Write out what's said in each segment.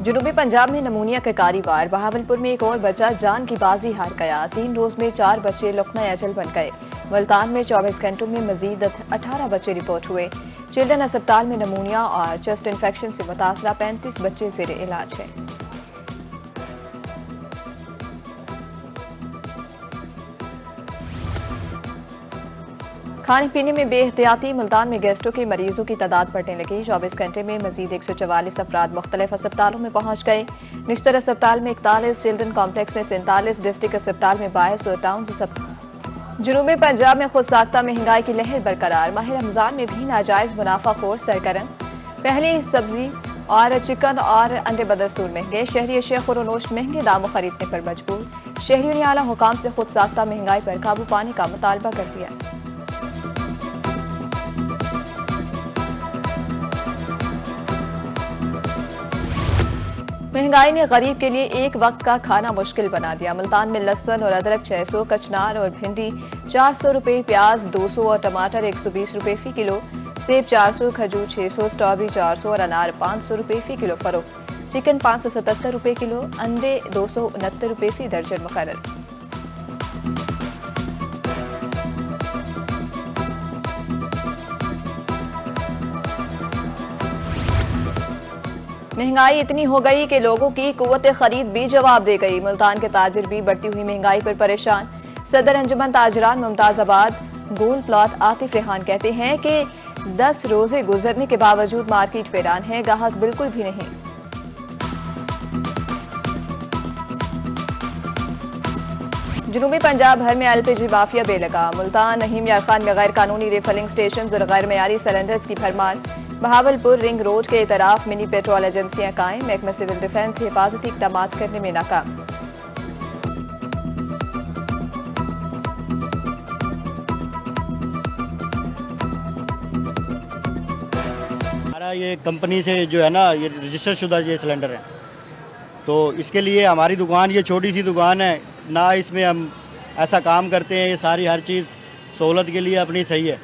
जुनूबी पंजाब में नमूनिया का कारीवार। बहावलपुर में एक और बच्चा जान की बाजी हार गया। 3 रोज में 4 बच्चे लुकना अजल बन गए। मुल्तान में 24 घंटों में मजीद 18 बच्चे रिपोर्ट हुए। चिल्ड्रन अस्पताल में नमूनिया और चेस्ट इन्फेक्शन से मुतासरा 35 बच्चे जेर इलाज है। खाने पीने में बेहतियाती। मुल्तान में गैस्ट्रो के मरीजों की तादाद बढ़ने लगी। 24 घंटे में मजीद 144 अफराद मुख्तलिफ अस्पतालों में पहुंच गए। निश्तर अस्पताल में 41, चिल्ड्रन कॉम्प्लेक्स में 47, डिस्ट्रिक्ट अस्पताल में 22 और टाउन जुनूबी पंजाब में खुद साख्ता महंगाई की लहर बरकरार। माह रमजान में भी नाजायज मुनाफाखोर सरगर्म। पहले सब्जी और चिकन और अंडे बदस्तूर महंगे। शहरी अशिया खुरोनोश महंगे दामों खरीदने पर मजबूर। शहरियों ने आला हुकाम से खुद साख्ता महंगाई पर काबू पाने का मुतालबा कर दिया। महंगाई ने गरीब के लिए एक वक्त का खाना मुश्किल बना दिया। मुल्तान में लहसुन और अदरक 600, कचनार और भिंडी 400 रुपए, प्याज 200 और टमाटर 120 रुपए फी किलो, सेब 400, खजूर 600, स्ट्रॉबेरी 400 और अनार 500 रुपए फी किलो फरोख्त। चिकन 577 रुपए किलो, अंडे 269 रुपए फी दर्जन मुकर्रर। महंगाई इतनी हो गई कि लोगों की कुव्वत खरीद भी जवाब दे गई। मुल्तान के ताजिर भी बढ़ती हुई महंगाई पर परेशान। सदर अंजुमन ताजरान मुमताजाबाद गोल प्लॉट आतिफ रेहान कहते हैं कि 10 रोजे गुजरने के बावजूद मार्केट वीरान है, गाहक बिल्कुल भी नहीं। जुनूबी पंजाब भर में एलपीजी माफिया बेलगा। मुल्तान, नहीम यार खान में गैर कानूनी रिफिलिंग स्टेशन और गैर मयारी सिलेंडर्स की भरमार। बहावलपुर रिंग रोड के इतराफ मिनी पेट्रोल एजेंसियां कायम। महकमा सिविल डिफेंस हिफाजती इकदाम करने में नाकाम। हमारा ये कंपनी से जो है ना, ये रजिस्टर शुदा ये सिलेंडर है, तो इसके लिए हमारी दुकान ये छोटी सी दुकान है ना, इसमें हम ऐसा काम करते हैं। ये सारी हर चीज़ सहूलत के लिए अपनी सही है।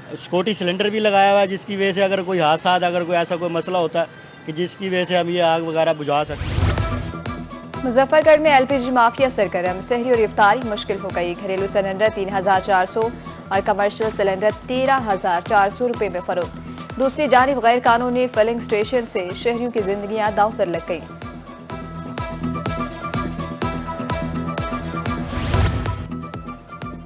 सिक्योरिटी सिलेंडर भी लगाया हुआ है, जिसकी वजह से अगर कोई हादसा, अगर कोई ऐसा कोई मसला होता है कि जिसकी वजह से हम ये आग वगैरह बुझा सकते हैं। मुजफ्फरगढ़ में एलपीजी माफिया सरगर्म। सहरी और इफ्तारी मुश्किल हो गई। घरेलू सिलेंडर 3400 और कमर्शियल सिलेंडर 13400 रुपए में फरोख्त। दूसरी जानिब गैर कानूनी फिलिंग स्टेशन से शहरियों की जिंदगियां दांव पर लग गई।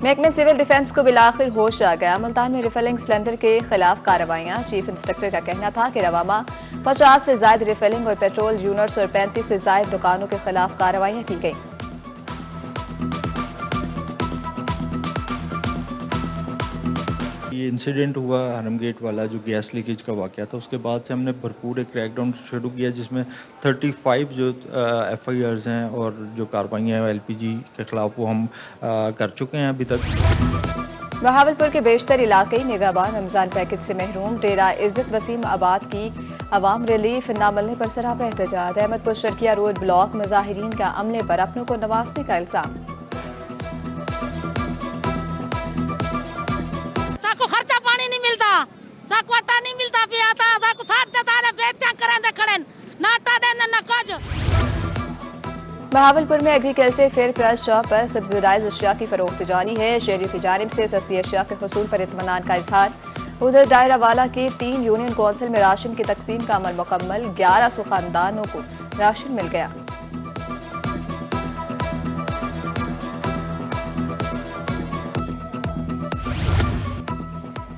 महकमे सिविल डिफेंस को बिलाखिर होश आ गया। मुल्तान में रिफिलिंग सिलेंडर के खिलाफ कार्रवाइयां। चीफ इंस्पेक्टर का कहना था कि रवामा 50 से ज्यादा रिफिलिंग और पेट्रोल यूनिट्स और 35 से ज्यादा दुकानों के खिलाफ कार्रवाइयां की गई। ये इंसिडेंट हुआ हरम गेट वाला, जो गैस लीकेज का वाकया था, उसके बाद से हमने भरपूर एक क्रैकडाउन शुरू किया, जिसमें 35 जो FIRs हैं और जो कार्रवाइयाँ हैं LPG के खिलाफ वो हम कर चुके हैं अभी तक। बहावलपुर के बेशतर इलाके निगहबान रमजान पैकेज से महरूम। डेरा इज्जत वसीम आबाद की अवाम रिलीफ न मिलने पर सरापा एहतजाज। अहमदपुर शर्किया रोड ब्लॉक मुजाहिरीन का अमले पर अपनों को नवाजने का इल्जाम। खर्चा पानी नहीं मिलता, साको आटा नहीं मिलता, पियाता साको थाट देता है, बेचते करें दे खड़े नाटा देने न कुछ। बहावलपुर में एग्रीकल्चर फेयर प्राइस शॉप पर सब्सिडाइज अशिया की फरोख्त जारी है। शहरियों की जानिब से सस्ती अशिया के हुसूल पर इत्मीनान का इजहार। उधर दायरा वाला की 3 यूनियन कौंसिल में राशन की तकसीम का अमल मुकम्मल। 1100 खानदानों को राशन मिल गया।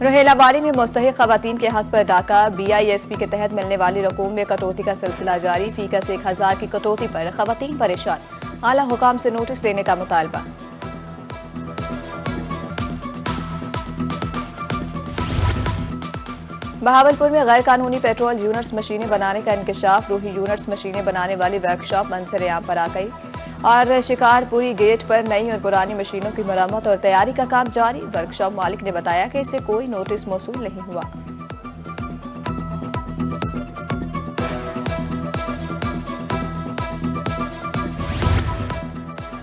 रोहेलाबारी में मुस्तहिक खवातीन के हक पर डाका। BISP के तहत मिलने वाली रकूम में कटौती का सिलसिला जारी। फीकस 1000 की कटौती पर खवातीन परेशान। आला हुकाम से नोटिस देने का मुतालबा। बहावलपुर में गैर कानूनी पेट्रोल यूनिट्स मशीनें बनाने का इंकशाफ। रूही यूनिट्स मशीनें बनाने वाली वर्कशॉप मंजर आम पर आ गई और शिकारपुरी गेट पर नई और पुरानी मशीनों की मरम्मत और तैयारी का काम जारी। वर्कशॉप मालिक ने बताया कि इससे कोई नोटिस मौसूल नहीं हुआ।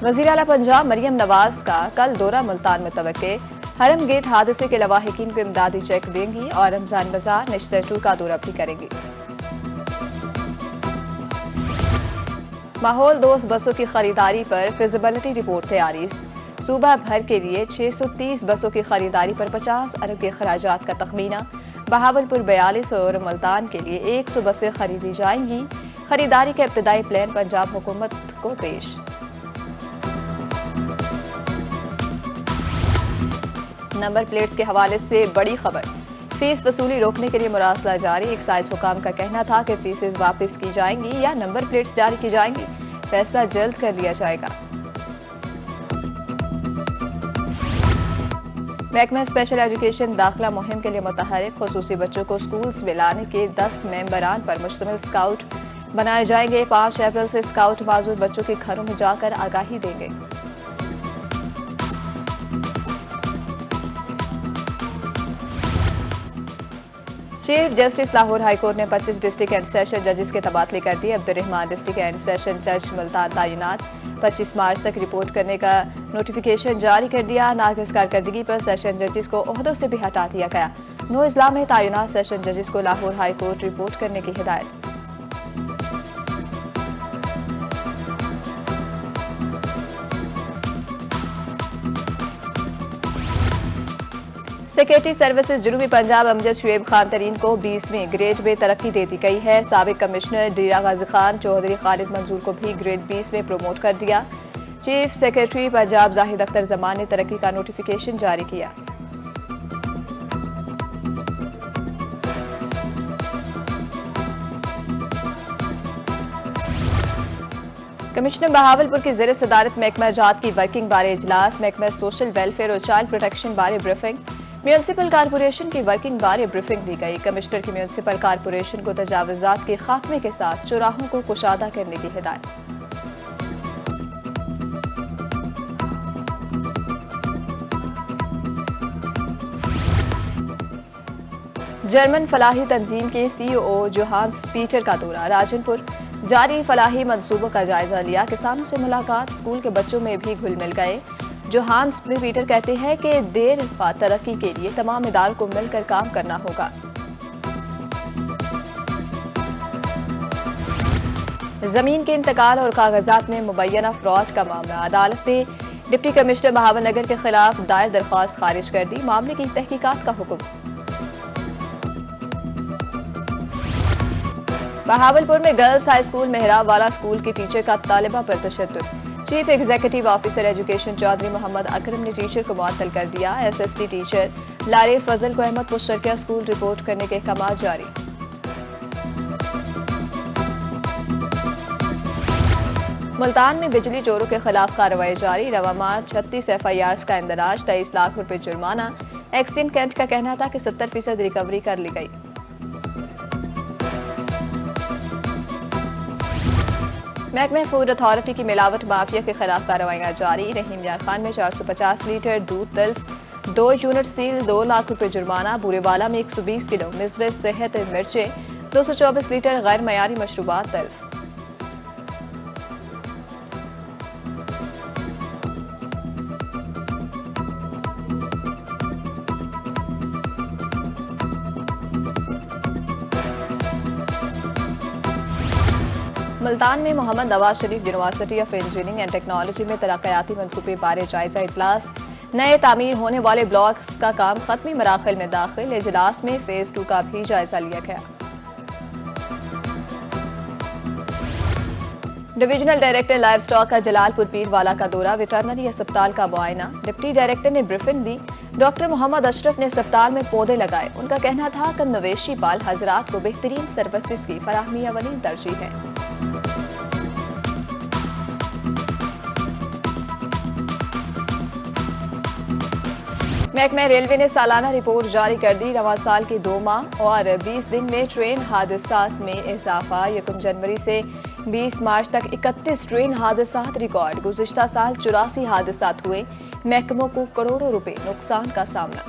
वज़ीर आला पंजाब मरियम नवाज का कल दौरा मुल्तान मुतवक्के। हरम गेट हादसे के लवाहिकीन को इमदादी चेक देंगी और रमजान बाजार निश्तर 2 का दौरा भी करेंगी। माहौल दोस्त बसों की खरीदारी पर फिजिबिलिटी रिपोर्ट तैयारी। सूबा भर के लिए 630 बसों की खरीदारी पर 50 अरब के खराजात का तखमीना। बहावलपुर 42 और मुल्तान के लिए 100 बसें खरीदी जाएंगी। खरीदारी का इब्तदाई प्लान पंजाब हुकूमत को पेश। नंबर प्लेट्स के हवाले से बड़ी खबर। फीस वसूली रोकने के लिए मुरासला जारी। एक्साइज हुकाम का कहना था कि फीसें वापस की जाएंगी या नंबर प्लेट्स जारी की जाएंगी। फैसला जल्द कर लिया जाएगा। महकमा स्पेशल एजुकेशन दाखिला मुहिम के लिए मुतहरिक। खुसूसी बच्चों को स्कूल्स में लाने के 10 मेंबरान पर मुश्तमिल स्काउट बनाए जाएंगे। 5 अप्रैल से स्काउट माजूर बच्चों के घरों में जाकर आगाही देंगे। चीफ जस्टिस लाहौर हाईकोर्ट ने 25 डिस्ट्रिक्ट एंड सेशन जजेस के तबादले कर दिए। अब्दुर्रहमान डिस्ट्रिक्ट एंड सेशन जज मुल्तान तैनात। 25 मार्च तक रिपोर्ट करने का नोटिफिकेशन जारी कर दिया। नाकिस कारकर्दगी पर सेशन जजेस को ओहदों से भी हटा दिया गया। 9 अजला में तैनात सेशन जजेस को लाहौर हाईकोर्ट रिपोर्ट करने की हिदायत। सेक्रेटरी सर्विसेज जनूबी पंजाब अमजद शुएब खान तरीन को 20वीं ग्रेड में तरक्की दे दी गई है। साबिक कमिश्नर डीरा गाजी खान चौधरी खालिद मंजूर को भी ग्रेड 20 में प्रमोट कर दिया। चीफ सेक्रेटरी पंजाब जाहिद अख्तर जमान ने तरक्की का नोटिफिकेशन जारी किया। कमिश्नर बहावलपुर की ज़ेर सदारत महकमा जात की वर्किंग बारे इजलास। महकमा सोशल वेलफेयर और चाइल्ड प्रोटेक्शन बारे ब्रीफिंग। म्यूनिसिपल कारपोरेशन की वर्किंग बारे ब्रीफिंग दी गई। कमिश्नर की म्यूनिसिपल कारपोरेशन को तजावुजात के खात्मे के साथ चौराहों को कुशादा करने की हिदायत। जर्मन फलाही तंजीम के सीईओ जोहान्स पीटर का दौरा। राजनपुर जारी फलाही मंसूबों का जायजा लिया। किसानों से मुलाकात। स्कूल के बच्चों में भी घुल मिल गए। जोहान्स पीटर कहते हैं कि देर पा तरक्की के लिए तमाम इदारों को मिलकर काम करना होगा। जमीन के इंतकाल और कागजात में मुबैना फ्रॉड का मामला। अदालत ने डिप्टी कमिश्नर बहावलनगर के खिलाफ दायर दरख्वास्त खारिज कर दी। मामले की तहकीकात का हुक्म। बहावलपुर में गर्ल्स हाई स्कूल मेहराब वाला स्कूल की टीचर का तालिबा पर तशद्दुद। Chief executive officer education Chaudhry Mohammad Akram ने टीचर को मुअत्तल कर दिया। एसएसटी टीचर लारे फजल को अहमद मुश्तरका स्कूल रिपोर्ट करने के अहकाम जारी। मुल्तान में बिजली चोरों के खिलाफ कार्रवाई जारी। रवामा 36 FIRs का इंदराज। 23 लाख रुपए जुर्माना। एक्सियन कैंट का कहना था कि 70% रिकवरी कर ली गई। महकमा फूड अथॉरिटी की मिलावट माफिया के खिलाफ कार्रवाइयां जारी। रहीम यार खान में 450 लीटर दूध तल्फ। 2 यूनिट सील। 2 लाख रुपए जुर्माना। बुरेवाला में 120 किलो मिसरे सेहत मिर्चें। 224 लीटर गैर मयारी मशरूबात तल्फ। मुल्तान में Mohammad Nawaz Sharif university of engineering and technology में तरक्याती मंसूबे बारे जायजा इजलास। नए तामीर होने वाले ब्लॉक्स का काम खत्मी मराहल में दाखिल। इजलास में फेज 2 का भी जायजा लिया गया। डिविजनल डायरेक्टर लाइव स्टॉक का जलालपुर पीरवाला का दौरा। वेटरनरी अस्पताल का मुआयना। डिप्टी डायरेक्टर ने ब्रीफिंग दी। डॉक्टर मोहम्मद अशरफ ने अस्पताल में पौधे लगाए। उनका कहना था कि मवेशी पाल हजरात को बेहतरीन सर्विसेज की फराहमी अवली तरजीह है। महकमा रेलवे ने सालाना रिपोर्ट जारी कर दी। रवां साल के 2 माह और 20 दिन में ट्रेन हादसात में इजाफा। 1 जनवरी से 20 मार्च तक 31 ट्रेन हादसात रिकॉर्ड। गुज़िश्ता साल 84 हादसात हुए। महकमों को करोड़ों रुपए नुकसान का सामना।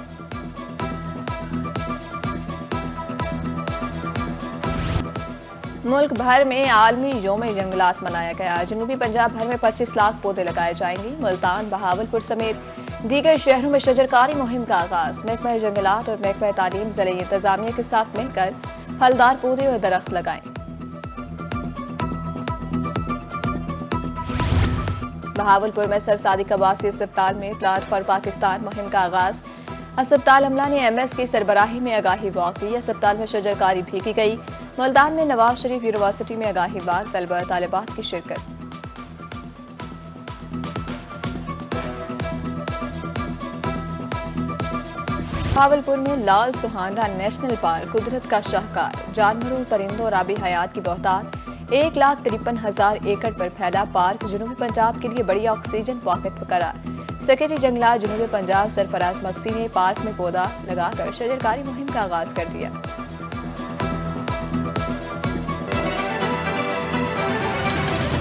मुल्क भर में आलमी योम जंगलात मनाया गया। जनूबी पंजाब भर में 25 लाख पौधे लगाए जाएंगे। मुल्तान, बहावलपुर समेत दीगर शहरों में शजरकारी मुहिम का आगाज। महकमा जंगलात और महकमा तालीम ज़िले इंतजामिया के साथ मिलकर फलदार पौधे और दरख्त लगाएं। बहावलपुर में सर सादिक अब्बासी अस्पताल में प्लान फॉर पाकिस्तान मुहिम का आगाज। अस्पताल अमला ने एमएस की सरबराही में आगाही वॉक दी। अस्पताल में शजरकारी भी की गई। मुल्तान में नवाज शरीफ यूनिवर्सिटी में आगाही वॉक, तलबा तालिबात की शिरकत। बहावलपुर में लाल सुहाना नेशनल पार्क कुदरत का शाहकार, जानवरों, परिंदों और आबी हयात की बहुतात। 1,53,000 एकड़ पर फैला पार्क जनूबी पंजाब के लिए बड़ी ऑक्सीजन पॉकेट करार। सेक्रेटरी जंगलात जनूबी पंजाब सरफराज मक्सी ने पार्क में पौधा लगाकर शजरकारी मुहिम का आगाज कर दिया।